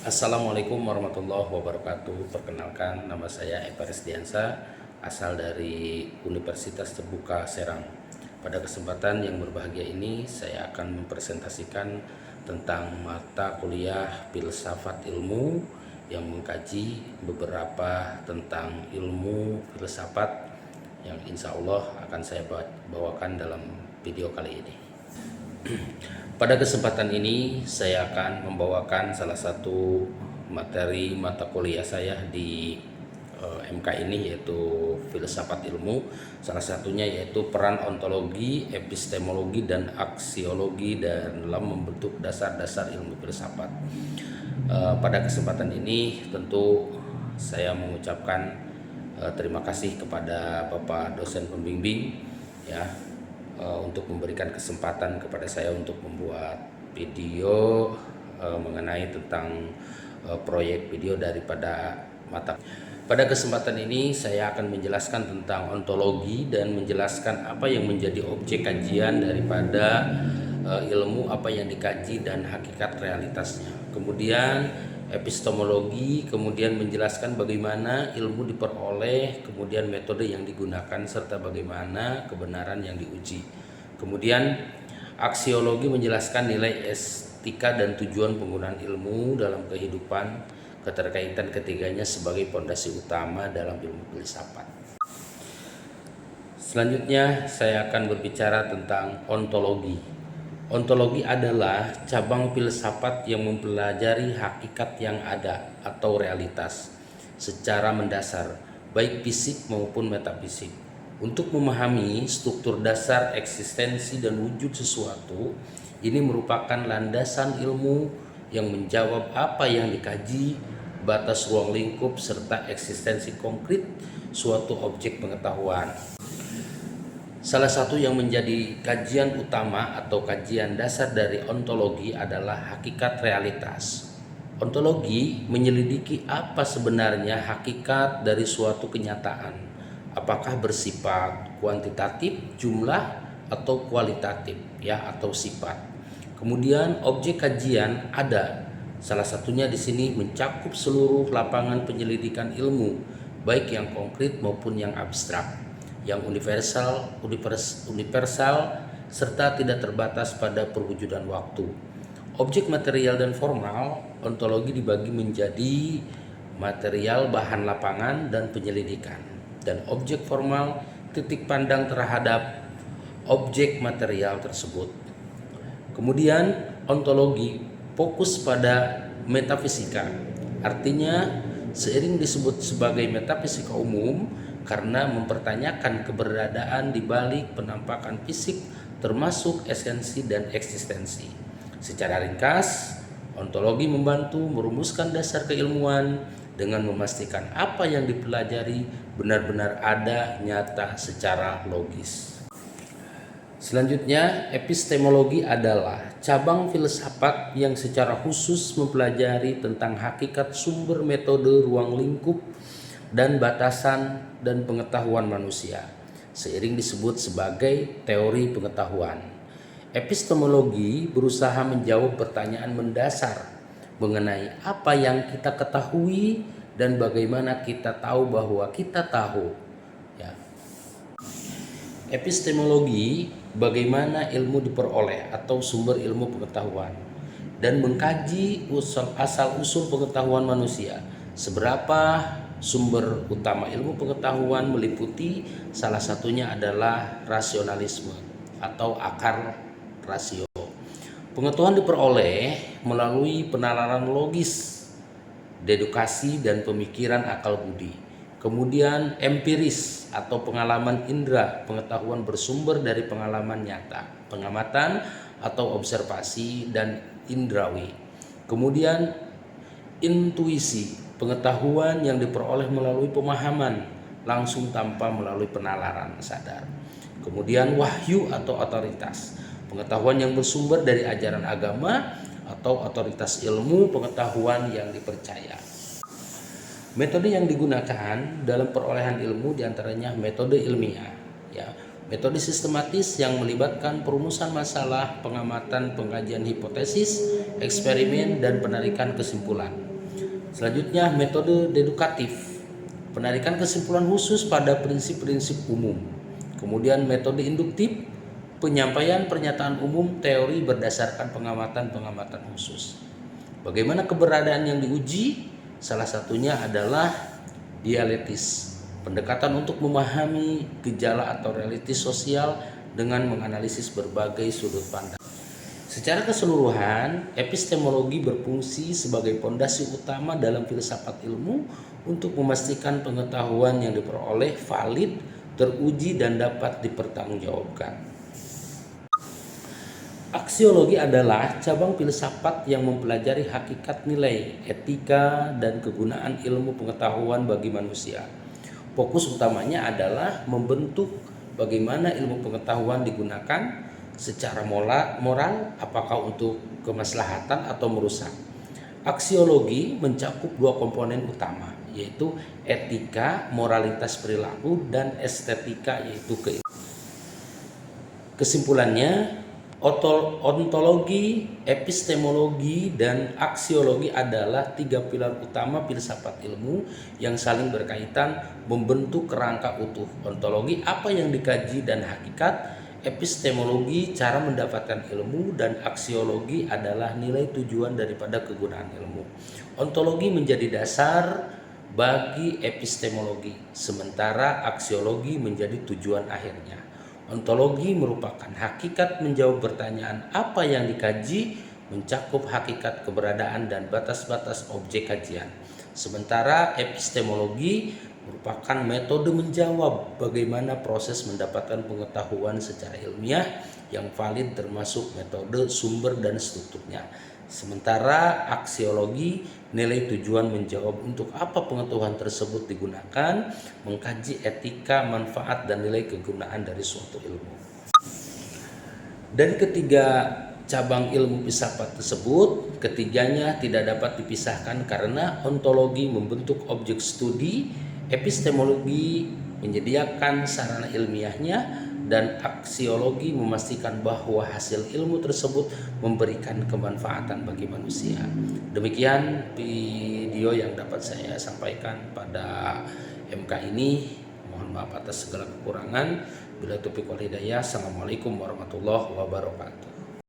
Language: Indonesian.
Assalamualaikum warahmatullahi wabarakatuh. Perkenalkan, nama saya Eva Resdiansa, asal dari Universitas Terbuka Serang. Pada kesempatan yang berbahagia ini, saya akan mempresentasikan tentang mata kuliah filsafat ilmu yang mengkaji beberapa tentang ilmu filsafat yang insya Allah akan saya bawakan dalam video kali ini. Pada kesempatan ini saya akan membawakan salah satu materi mata kuliah saya di MK ini, yaitu filsafat ilmu. Salah satunya yaitu peran ontologi, epistemologi, dan aksiologi dalam membentuk dasar-dasar ilmu filsafat. Pada kesempatan ini tentu saya mengucapkan terima kasih kepada Bapak dosen pembimbing ya, untuk memberikan kesempatan kepada saya untuk membuat video mengenai tentang proyek video daripada mata. Pada kesempatan ini saya akan menjelaskan tentang ontologi dan menjelaskan apa yang menjadi objek kajian daripada ilmu apa yang dikaji dan hakikat realitasnya. Kemudian epistemologi, kemudian menjelaskan bagaimana ilmu diperoleh, kemudian metode yang digunakan, serta bagaimana kebenaran yang diuji. Kemudian aksiologi menjelaskan nilai etika dan tujuan penggunaan ilmu dalam kehidupan, keterkaitan ketiganya sebagai fondasi utama dalam ilmu filsafat. Selanjutnya saya akan berbicara tentang ontologi. Ontologi adalah cabang filsafat yang mempelajari hakikat yang ada atau realitas secara mendasar, baik fisik maupun metafisik. Untuk memahami struktur dasar eksistensi dan wujud sesuatu, ini merupakan landasan ilmu yang menjawab apa yang dikaji, batas ruang lingkup, serta eksistensi konkret suatu objek pengetahuan. Salah satu yang menjadi kajian utama atau kajian dasar dari ontologi adalah hakikat realitas. Ontologi menyelidiki apa sebenarnya hakikat dari suatu kenyataan, apakah bersifat kuantitatif, jumlah, atau kualitatif, ya, atau sifat. Kemudian objek kajian ada, salah satunya di sini mencakup seluruh lapangan penyelidikan ilmu, baik yang konkret maupun yang abstrak, yang universal serta tidak terbatas pada perwujudan waktu. Objek material dan formal, ontologi dibagi menjadi material bahan lapangan dan penyelidikan, dan objek formal titik pandang terhadap objek material tersebut. Kemudian ontologi fokus pada metafisika, artinya seiring disebut sebagai metafisika umum karena mempertanyakan keberadaan di balik penampakan fisik termasuk esensi dan eksistensi. Secara ringkas, ontologi membantu merumuskan dasar keilmuan dengan memastikan apa yang dipelajari benar-benar ada, nyata, secara logis. Selanjutnya, epistemologi adalah cabang filsafat yang secara khusus mempelajari tentang hakikat sumber metode ruang lingkup dan batasan dan pengetahuan manusia, seiring disebut sebagai teori pengetahuan. Epistemologi berusaha menjawab pertanyaan mendasar mengenai apa yang kita ketahui dan bagaimana kita tahu bahwa kita tahu. Ya. Epistemologi bagaimana ilmu diperoleh atau sumber ilmu pengetahuan, dan mengkaji asal-usul pengetahuan manusia. Seberapa sumber utama ilmu pengetahuan meliputi salah satunya adalah rasionalisme atau akar rasio. Pengetahuan diperoleh melalui penalaran logis, dedukasi, dan pemikiran akal budi. Kemudian empiris atau pengalaman indera, pengetahuan bersumber dari pengalaman nyata, pengamatan atau observasi, dan indrawi. Kemudian intuisi, pengetahuan yang diperoleh melalui pemahaman langsung tanpa melalui penalaran sadar. Kemudian wahyu atau otoritas, pengetahuan yang bersumber dari ajaran agama atau otoritas ilmu pengetahuan yang dipercaya. Metode yang digunakan dalam perolehan ilmu diantaranya metode ilmiah, ya, metode sistematis yang melibatkan perumusan masalah, pengamatan, pengkajian hipotesis, eksperimen, dan penarikan kesimpulan. Selanjutnya, metode dedukatif, penarikan kesimpulan khusus pada prinsip-prinsip umum. Kemudian metode induktif, penyampaian pernyataan umum teori berdasarkan pengamatan-pengamatan khusus. Bagaimana keberadaan yang diuji? Salah satunya adalah dialektis, pendekatan untuk memahami gejala atau realitas sosial dengan menganalisis berbagai sudut pandang. Secara keseluruhan, epistemologi berfungsi sebagai pondasi utama dalam filsafat ilmu untuk memastikan pengetahuan yang diperoleh valid, teruji, dan dapat dipertanggungjawabkan. Aksiologi adalah cabang filsafat yang mempelajari hakikat nilai, etika, dan kegunaan ilmu pengetahuan bagi manusia. Fokus utamanya adalah membentuk bagaimana ilmu pengetahuan digunakan secara moral, apakah untuk kemaslahatan atau merusak. Aksiologi mencakup dua komponen utama, yaitu etika, moralitas perilaku, dan estetika, yaitu kesimpulannya, ontologi, epistemologi, dan aksiologi adalah tiga pilar utama filsafat ilmu yang saling berkaitan membentuk kerangka utuh. Ontologi, apa yang dikaji dan hakikat; epistemologi, cara mendapatkan ilmu; dan aksiologi adalah nilai tujuan daripada kegunaan ilmu. Ontologi menjadi dasar bagi epistemologi, sementara aksiologi menjadi tujuan akhirnya. Ontologi merupakan hakikat menjawab pertanyaan apa yang dikaji, mencakup hakikat keberadaan dan batas-batas objek kajian. Sementara epistemologi merupakan metode menjawab bagaimana proses mendapatkan pengetahuan secara ilmiah yang valid, termasuk metode, sumber, dan strukturnya. Sementara aksiologi, nilai tujuan menjawab untuk apa pengetahuan tersebut digunakan, mengkaji etika, manfaat, dan nilai kegunaan dari suatu ilmu. Dari ketiga cabang ilmu filsafat tersebut, ketiganya tidak dapat dipisahkan karena ontologi membentuk objek studi, epistemologi menyediakan sarana ilmiahnya, dan aksiologi memastikan bahwa hasil ilmu tersebut memberikan kemanfaatan bagi manusia. Demikian video yang dapat saya sampaikan pada MK ini. Mohon maaf atas segala kekurangan. Bila taufiq wal hidayah. Assalamualaikum warahmatullahi wabarakatuh.